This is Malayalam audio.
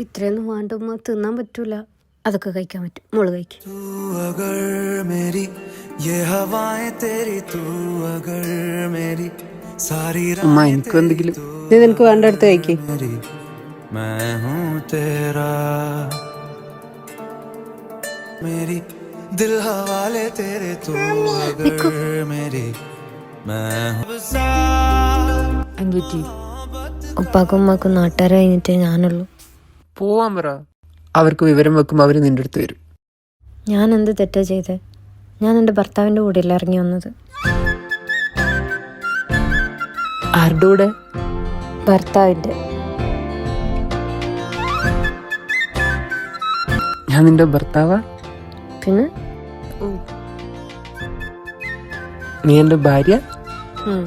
ഇത്രയൊന്നും വേണ്ടുമ്പോ തിന്നാൻ പറ്റൂല. അതൊക്കെ കഴിക്കാൻ പറ്റും. മോള് കഴിക്കും. എനിക്ക് എന്തെങ്കിലും ഇത് നിനക്ക് വേണ്ട അടുത്ത് കഴിക്കും. ഉപ്പാക്കും ഉമ്മാക്കും നാട്ടുകാരെ കഴിഞ്ഞിട്ടേ ഞാനുള്ളൂ. പോവാൻ പറ. അവർക്ക് വിവരം വെക്കുമ്പോൾ അവര് നിന്റെ അടുത്ത് വരും. ഞാൻ എന്ത് തെറ്റാ ചെയ്തേ? ഞാൻ എൻ്റെ ഭർത്താവിൻ്റെ കൂടെയല്ല ഇറങ്ങി വന്നത്. ആരുടെ കൂടെ? ഭർത്താവിൻ്റെ. ഞാൻ നിന്റെ ഭർത്താവാ? പിന്നെ നീ എന്റെ ഭാര്യ? ഉം.